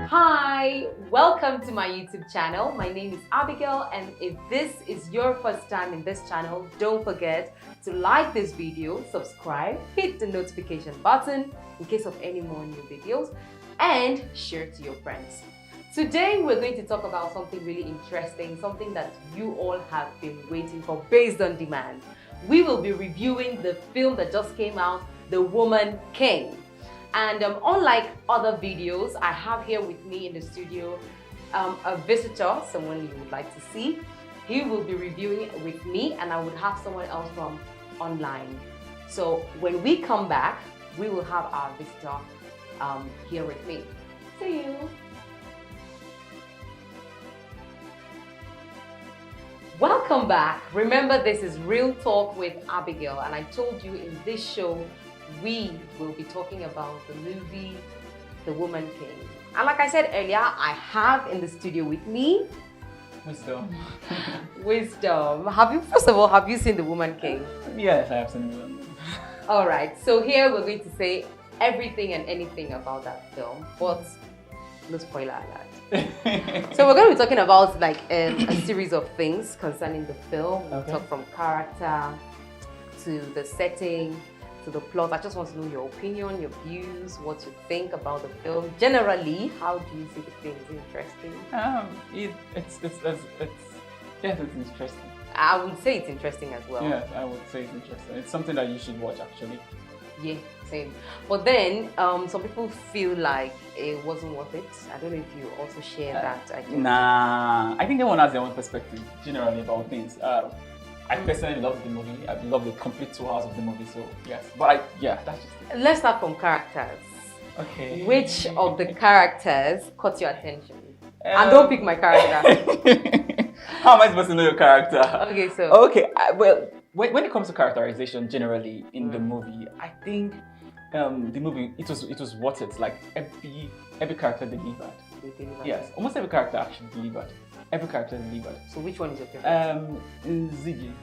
Hi, welcome to my YouTube channel. My name is Abigail, and if this is your first time in this channel, don't forget to like this video, subscribe, hit the notification button in case of any more new videos, and share to your friends. Today we're going to talk about something really interesting, something that you all have been waiting for based on demand. We will be reviewing the film that just came out, The Woman King. And unlike other videos, I have here with me in the studio a visitor, someone you would like to see. He will be reviewing it with me, and I would have someone else from online. So when we come back, we will have our visitor here with me. See you. Welcome back. Remember, this is Real Talk with Abigail, and I told you in this show, we will be talking about the movie The Woman King. And like I said earlier, I have in the studio with me Wisdom. Wisdom. First of all, have you seen The Woman King? Yes, I have seen The Woman. All right, so here we're going to say everything and anything about that film, but no spoiler alert. So we're going to be talking about like a series of things concerning the film. We'll talk from character to the setting to the plot. I just want to know your opinion, your views, what you think about the film. Generally, how do you see the film? Is it interesting? Yes, it's interesting. I would say it's interesting as well. Yes, I would say it's interesting. It's something that you should watch actually. Yeah, same. But then some people feel like it wasn't worth it. I don't know if you also share that idea. Nah, I think everyone has their own perspective generally about things. I personally love the movie. I love the complete 2 hours of the movie. So yes, but that's just it. Let's start from characters. Okay. Which of the characters caught your attention? And don't pick my character. How am I supposed to know your character? Okay, so. Okay, well, when it comes to characterization generally in the movie, I think the movie it was worth it. Like every character delivered. Yes, almost every character actually delivered. Every character delivered. So which one is your favorite? Ziggy.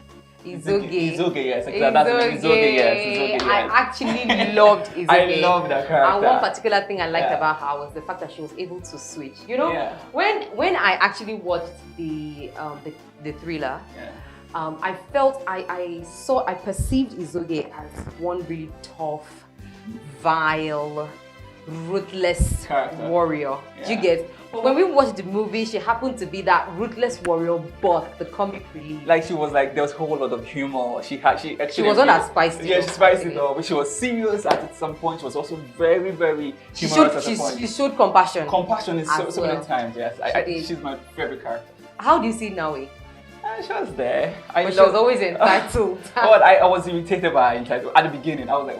Izoge. Yes, exactly. That's Izoge, yes. I actually loved Izoge. I love that character. And one particular thing I liked about her was the fact that she was able to switch. You know, when I actually watched the thriller, I felt I perceived Izoge as one really tough, vile, ruthless warrior. Do you get? But when we watched the movie, she happened to be that ruthless warrior, but the comic relief. Like she was like there was a whole lot of humor. She wasn't as spicy. Yeah, she's spicy though, but she was serious at some point. She was also very, very humorous at some point. She showed compassion. Compassion is so many times. Yes, she's my favorite character. How do you see Nawi? She was there. But she was always entitled. But I was irritated by her entitled at the beginning. I was like,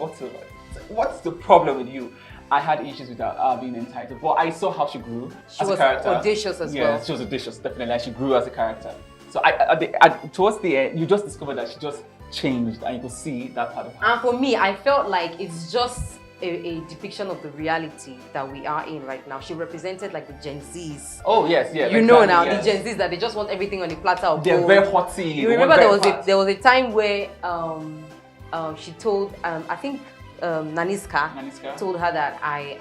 what's the problem with you? I had issues with her being entitled, but I saw how she grew as a character. She was audacious as well. Yeah, she was audacious, definitely. Like she grew as a character. So towards the end, you just discovered that she just changed, and you could see that part of her. And for me, I felt like it's just a depiction of the reality that we are in right now. She represented like the Gen Zs. Oh yes, yeah. You know now, the Gen Zs that they just want everything on a platter of gold. They're very haughty. You remember there was a time where she told I think Naniska told her that I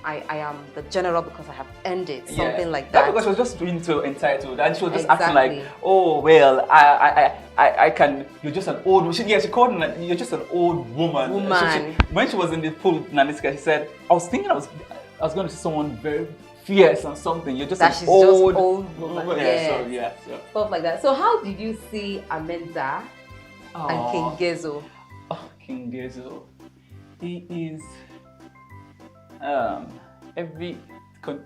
am the general because I have earned it, something like that. Because she was just being so entitled, and she was just acting like, oh well, I can. You're just an old. She called her, you're just an old woman. When she was in the pool with Naniska, she said, I was thinking I was going to see someone very fierce and something. You're just an old woman. Yeah, stuff like that. So how did you see Amenza and King Gezo? King Gezo, he is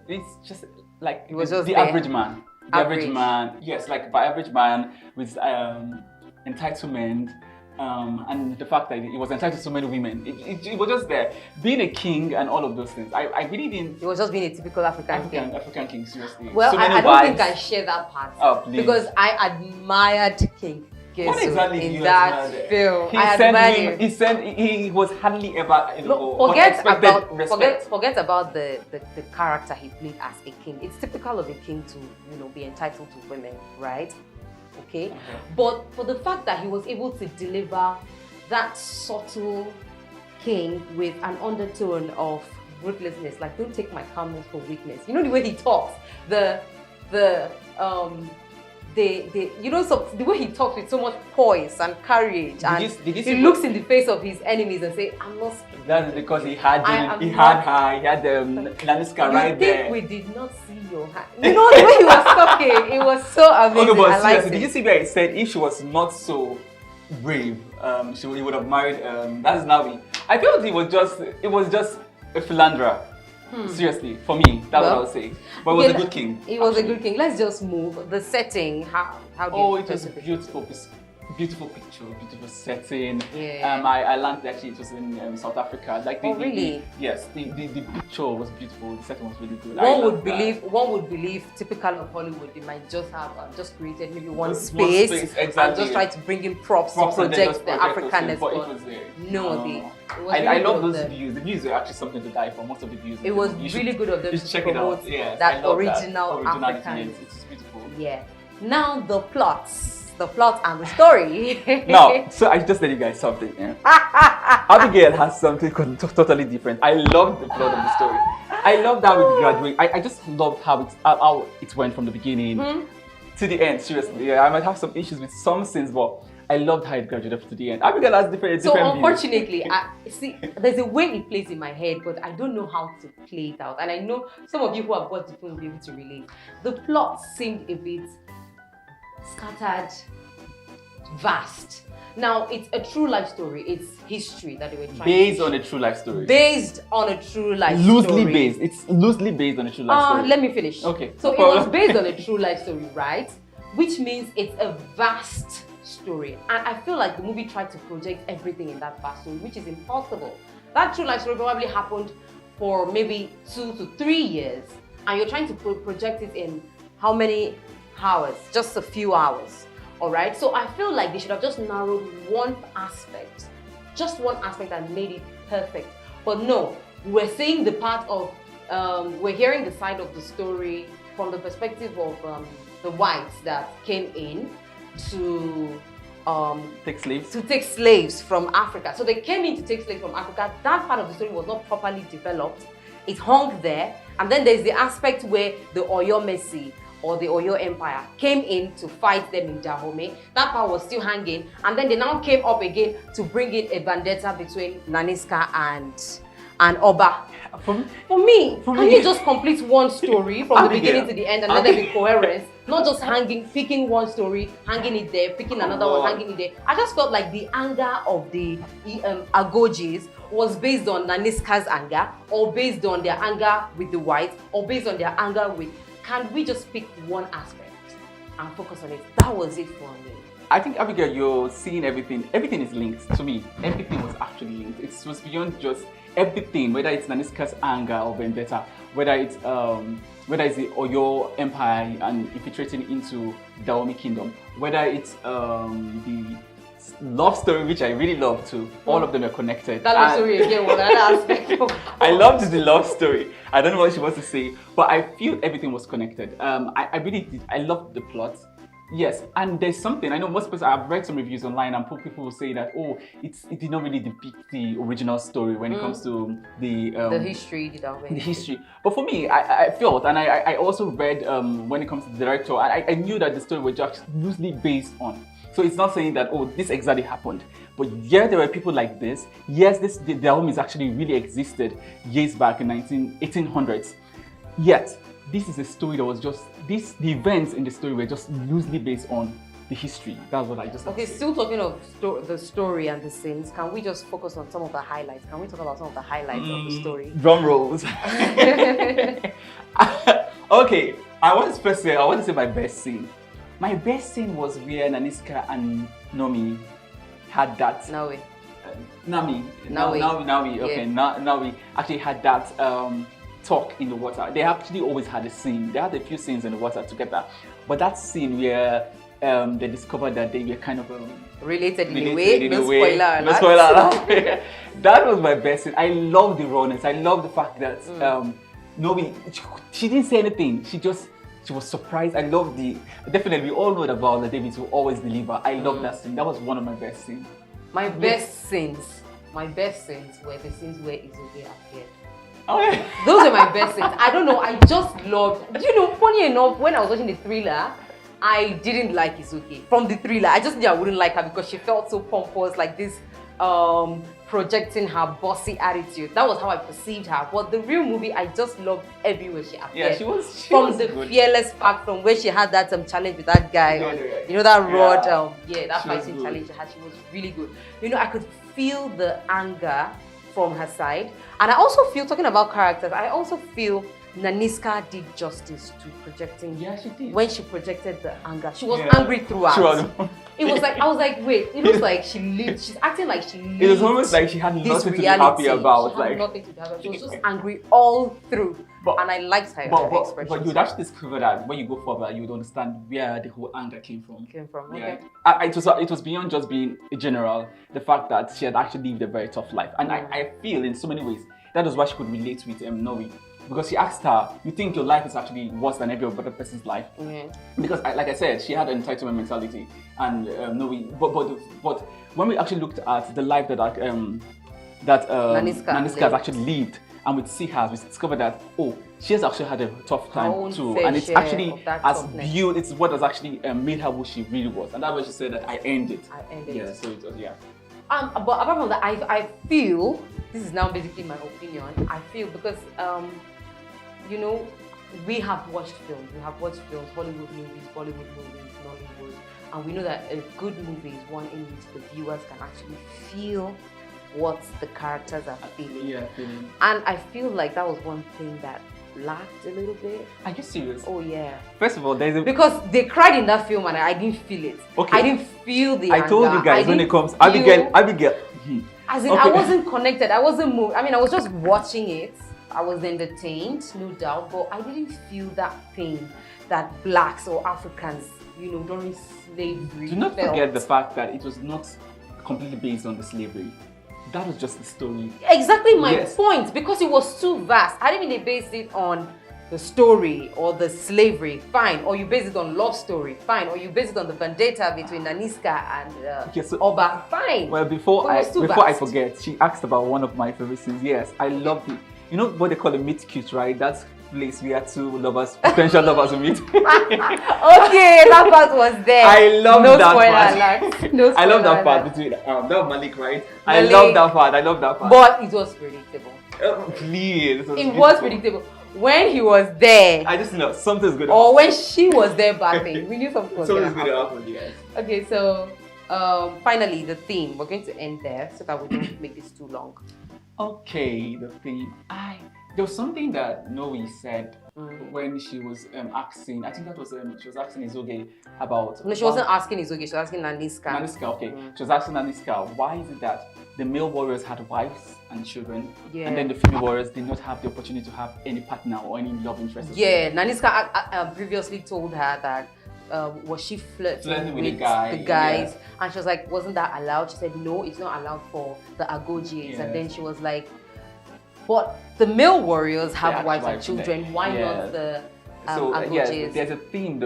it's just like the average man. The average man, yes, like by average man with entitlement, and the fact that he was entitled to so many women. It was just there. Being a king and all of those things. I really didn't. It was just being a typical African king, seriously. Well, so I don't think I share that part. Oh, please. Because I admired King Gezo what exactly in that film. He was hardly ever forget about the character he played as a king. It's typical of a king to be entitled to women, right? Okay. But for the fact that he was able to deliver that subtle king with an undertone of ruthlessness. Like, don't take my calmness for weakness. You know the way he talks, the way he talks with so much poise and courage, and he looks in the face of his enemies and say, "I'm not." That's because he had the Naniska right there. We did not see your hand. You know the way he was talking, it was so amazing. Okay, but I liked it. did you see where he said if she was not so brave, he would have married that's Navi. I felt it was just a philanderer. Seriously, for me, that's what I would say. But it was a good king. It was a good king. Let's just move. The setting, how do you it was beautiful. Beautiful picture, beautiful setting. Yeah. I learned that actually it was in South Africa. Like really? Yes, the picture was beautiful. The setting was really good. One would believe typical of Hollywood, they might just have created maybe one space exactly. and just try to bring in props to project the Africanness. But it was there. I love those views. The views are actually something to die for. Most of the views. It was really good of them to check it out. Yes, that original African. It's beautiful. Yeah. Now the plot and the story. Now, so I just tell you guys something. Yeah? Abigail has something totally different. I love the plot of the story. I love that with graduate. I just loved how it went from the beginning to the end. Seriously, I might have some issues with some scenes, but I loved how it graduated to the end. Abigail has different So unfortunately, see, there's a way it plays in my head, but I don't know how to play it out. And I know some of you who have watched the film will be able to relate. The plot seemed a bit scattered, vast. Now, it's a true life story. It's history that they were trying based on a true life story. Based on a true life story. Loosely based. It's loosely based on a true life story. Let me finish. Okay. So it was based on a true life story, right? Which means it's a vast story. And I feel like the movie tried to project everything in that vast story, which is impossible. That true life story probably happened for maybe 2 to 3 years. And you're trying to project it in how many hours? Just a few hours. All right. So I feel like they should have just narrowed one aspect, and made it perfect. But no, we're seeing the part of, we're hearing the side of the story from the perspective of the whites that came in to take slaves from Africa. So they came in to take slaves from Africa. That part of the story was not properly developed. It hung there. And then there's the aspect where the Oyo Messi or the Oyo Empire came in to fight them in Dahomey. That part was still hanging. And then they now came up again to bring in a vendetta between Naniska and Oba. For me, can you just complete one story from the beginning to the end and let there be coherence? Not just picking one story, hanging it there, picking another one, hanging it there. I just felt like the anger of the Agojis was based on Naniska's anger, or based on their anger with the whites, or based on their anger with... Can we just pick one aspect and focus on it? That was it for me. I think, Abigail, you're seeing everything. Everything is linked to me. Everything was actually linked. It was beyond just everything, whether it's Naniska's anger or vendetta, whether it's the Oyo Empire and infiltrating into the Dahomey Kingdom, whether it's the love story, which I really love too. All of them are connected. That love story again was another aspect. I loved the love story. I don't know what she wants to say, but I feel everything was connected. I really did. I loved the plot. Yes, and there's something, I know most people, I've read some reviews online and people will say that, it did not really depict the original story when it comes to the history. The history. But for me, I felt, and I also read when it comes to the director, and I knew that the story was just loosely based on. So it's not saying that, this exactly happened. But yeah, there were people like this. Yes, the Dahomeys actually really existed years back in 1800s. Yet, this is a story that was just, the events in the story were just loosely based on the history. That's what I just Okay, still talking of the story and the scenes, can we just focus on some of the highlights? Can we talk about some of the highlights of the story? Drum rolls. Okay, I want to say my best scene. My best scene was where Naniska and Nomi had that. Nawi. Okay, yeah. Nawi actually had that talk in the water. They actually always had a scene. They had a few scenes in the water together. But that scene where they discovered that they were kind of related in a way. No spoiler alert. That was my best scene. I love the rawness. I love the fact that Nomi, she didn't say anything. She was surprised. I love definitely, we all know that Viola Davis will always deliver. I love that scene. That was one of my best scenes. My best scenes. my best scenes were the scenes where Izoge appeared. Oh, yeah. Those are my best scenes. I don't know, I just loved, funny enough, when I was watching the thriller, I didn't like Izuki from the thriller. I just knew I wouldn't like her because she felt so pompous, like this projecting her bossy attitude. That was how I perceived her. But the real movie, I just loved everywhere she appeared. Yeah, she was from the good. Fearless part, from where she had that challenge with that guy, that rod, that fighting challenge she had. She was really good. I could feel the anger from her side, and I also feel, talking about characters, I also feel Naniska did justice to projecting. Yeah, she did. When she projected the anger, she was angry throughout. Sure. It was like, I was like, wait, it looks like she lived. She's acting like she lived. It was almost like she had nothing to be happy about. She had nothing to be happy about. She was just angry all through. And I liked her expression. But you'd actually discover that when you go further, you would understand where the whole anger came from. Okay. It was beyond just being a general. The fact that she had actually lived a very tough life, and I feel in so many ways that is why she could relate with Noe. Because she asked her, you think your life is actually worse than every other person's life? Because, like I said, she had an entitlement mentality, and but when we actually looked at the life that Naniska has actually lived, and we see her, we discover that she has actually had a tough time too, and it's actually it's what has actually made her who she really was, and that's why she said that I earned it. Yeah, so it was But apart from that, I feel, this is now basically my opinion, I feel because we have watched films, Hollywood movies, Bollywood movies, Nollywood, and we know that a good movie is one in which the viewers can actually feel what the characters are feeling. Yeah, and I feel like that was one thing that lacked a little bit. Are you serious? Oh yeah. First of all, because they cried in that film and I didn't feel it. Okay. I didn't feel the anger. I told you guys when it comes, Abigail. As in, I wasn't connected. I wasn't moved. I mean, I was just watching it. I was entertained, no doubt, but I didn't feel that pain that blacks or Africans, during slavery. Do not forget the fact that it was not completely based on the slavery. That was just the story. Exactly my point, because it was too vast. I didn't mean they based it on the story or the slavery, fine. Or you base it on love story, fine. Or you base it on the vendetta between Naniska and Oba, fine. Well, before I forget, she asked about one of my favorite scenes. Yes, I loved it. You know what they call a meet cute, right? That's place where two lovers, potential lovers will meet. Okay, that part was there. I love that part. No spoiler I love that part between that was Malik, right? I love that part. But it was predictable. Please, it was predictable. When he was there, I just know something's good. Or when she was there bathing, we knew something was going to happen. Yes. Okay, so finally the theme. We're going to end there so that we don't make this too long. Okay, the theme. There was something that Noe said when she was asking. I think that was she was asking Izoge about. No, she wasn't asking Izoge. She was asking Naniska. Naniska, okay. She was asking Naniska, why is it that the male warriors had wives and children, and then the female warriors did not have the opportunity to have any partner or any love interest? Yeah, Naniska previously told her that. Was she flirting with the guys? And she was like, wasn't that allowed? She said, no, it's not allowed for the Agojis. And then she was like, but the male warriors have wives and children. Why not the Agojis? There's a theme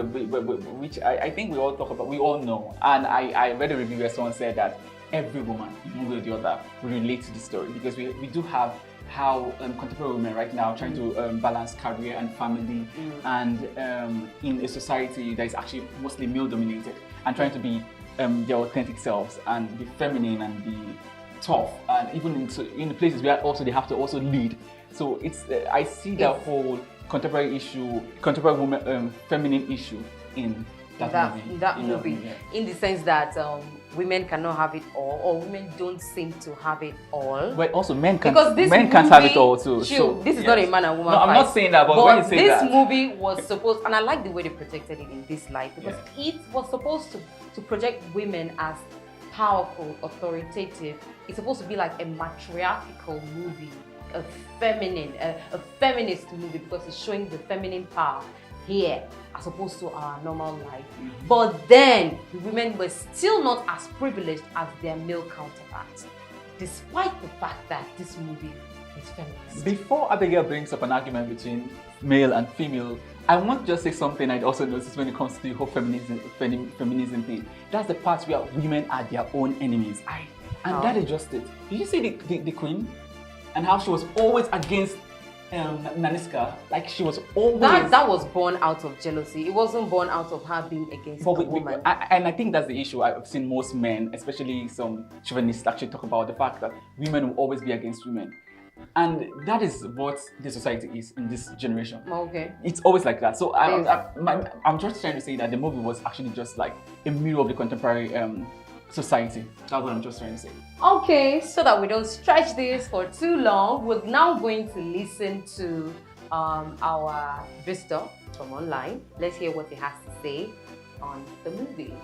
which I think we all talk about, we all know. And I read a review where someone said that every woman, one way or the other, will relate to the story, because we do have how contemporary women right now are trying to balance career and family, and in a society that is actually mostly male dominated, and trying to be their authentic selves and be feminine and be tough, and even in the places where also they have to also lead. So it's I see that whole contemporary woman feminine issue in that movie. In the sense that women cannot have it all, or women don't seem to have it all. But also men can't have it all too. So this is not a man and woman fight. I'm not saying that, but when you say that. This movie was supposed, and I like the way they protected it in this light, because it was supposed to project women as powerful, authoritative. It's supposed to be like a matriarchal movie, a feminist movie, because it's showing the feminine power here as opposed to our normal life. But then the women were still not as privileged as their male counterparts, despite the fact that this movie is feminist. Before Abigail brings up an argument between male and female, I want to just say something I also noticed when it comes to the whole feminism thing. That's the part where women are their own enemies. And that is just it. Did you see the queen? And how she was always against Naniska? Like she was always... That was born out of jealousy. It wasn't born out of her being against a woman. And I think that's the issue. I've seen most men, especially some chauvinists, actually talk about the fact that women will always be against women. And that is what the society is in this generation. Okay. It's always like that. So I'm just trying to say that the movie was actually just like a mirror of the contemporary society. That's what I'm just trying to say. Okay, so that we don't stretch this for too long, we're now going to listen to our visitor from online. Let's hear what he has to say on the movie.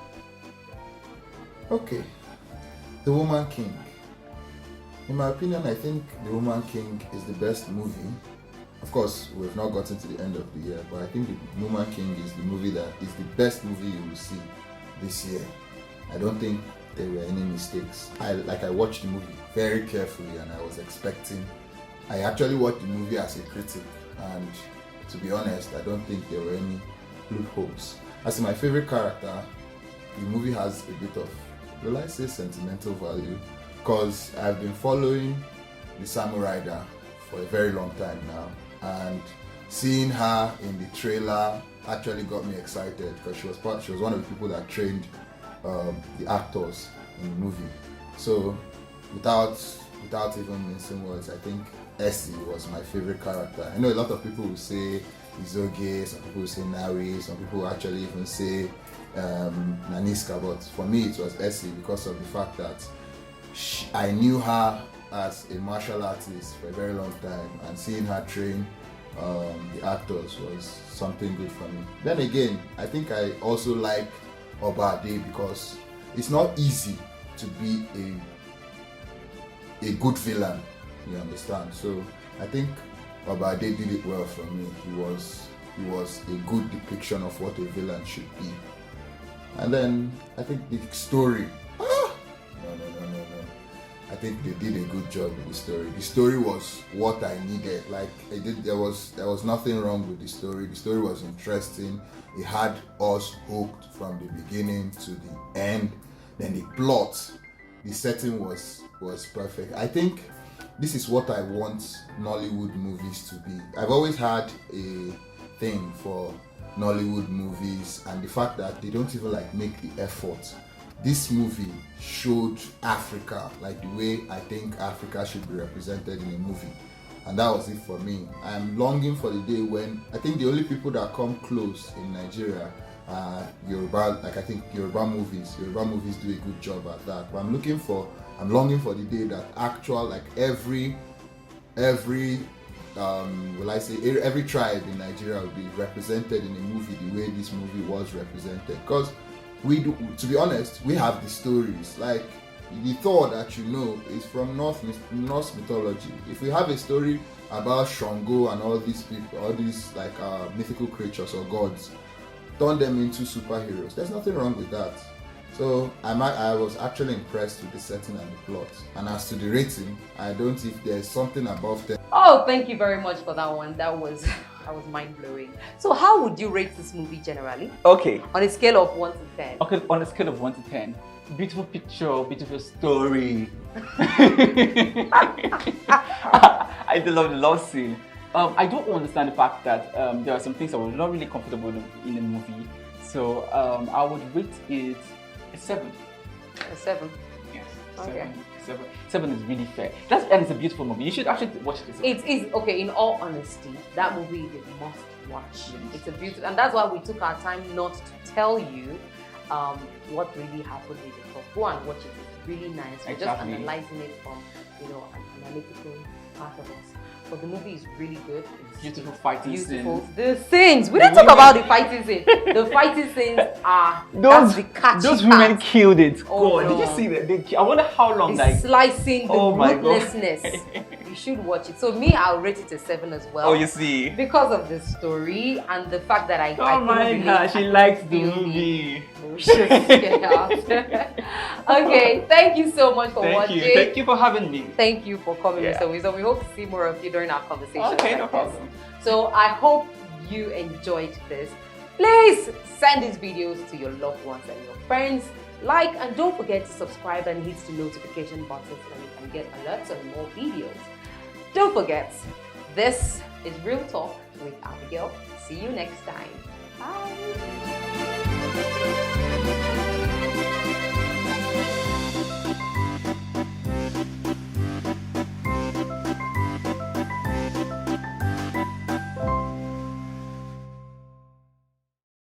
Okay, The Woman King. In my opinion, I think The Woman King is the best movie. Of course, we've not gotten to the end of the year, but I think The Woman King is the movie that is the best movie you will see this year. I don't think there were any mistakes. I watched the movie very carefully, and I was expecting. I actually watched the movie as a critic, and to be honest, I don't think there were any loopholes. As my favorite character, the movie has a bit of, will I say, sentimental value, because I've been following the Samurai for a very long time now, and seeing her in the trailer actually got me excited, because she was one of the people that trained the actors in the movie. So without even mincing words, I think Essie was my favorite character. I know a lot of people will say Izoge, some people will say Nari, some people will actually even say Naniska, but for me it was Essie because of the fact that I knew her as a martial artist for a very long time, and seeing her train the actors was something good for me. Then again, I think I also like Obade because it's not easy to be a good villain, you understand? So I think Obade did it well for me. He was a good depiction of what a villain should be. And then I think the story, no. I think they did a good job with the story. The story was what I needed. There was nothing wrong with the story. The story was interesting. It had us hooked from the beginning to the end. Then the plot, the setting was perfect. I think this is what I want Nollywood movies to be. I've always had a thing for Nollywood movies, and the fact that they don't even make the effort. This movie showed Africa like the way I think Africa should be represented in a movie, and that was it for me. I'm longing for the day when I think the only people that come close in Nigeria are Yoruba. I think Yoruba movies do a good job at that. But I'm longing for the day that every every tribe in Nigeria will be represented in a movie the way this movie was represented. Because to be honest, we have the stories. Like the Thor that is from Norse mythology. If we have a story about Shango and all these people, all these mythical creatures or gods, turn them into superheroes. There's nothing wrong with that. So I was actually impressed with the setting and the plot. And as to the rating, I don't think there's something above 10. Oh, thank you very much for that one. That was mind-blowing. So how would you rate this movie generally? Okay. On a scale of 1 to 10. Okay, on a scale of 1 to 10. Beautiful picture, beautiful story. I do love the love scene. I don't understand the fact that there are some things I was not really comfortable in the movie. So I would rate it a 7. A 7? Yes. Okay. 7 is really fair. And it's a beautiful movie. You should actually watch this. It is, okay, in all honesty, that movie is a must watch. Yes. It's a beautiful, and that's why we took our time not to tell you what really happened with it. Go and watch it. It's really nice. We're just analyzing it from, an analytical part of us. But the movie is really good. It's beautiful fighting scenes. The scenes. We didn't talk about the fighting scenes. The fighting scenes are that's the catchy those women part. Killed it. Oh, God, no. Did you see that? I wonder how long. Slicing the ruthlessness. You should watch it. So me, I'll rate it a 7 as well. Oh, you see. Because of the story and the fact that I she likes the movie. Okay, thank you so much for watching. Thank you for having me. Thank you for coming, Mr. Wisdom. We hope to see more of you during our conversation. Okay, no problem. So I hope you enjoyed this. Please send these videos to your loved ones and your friends. like, and don't forget to subscribe and hit the notification button so that you can get alerts on more videos. Don't forget, this is Real Talk with Abigail. See you next time. Bye.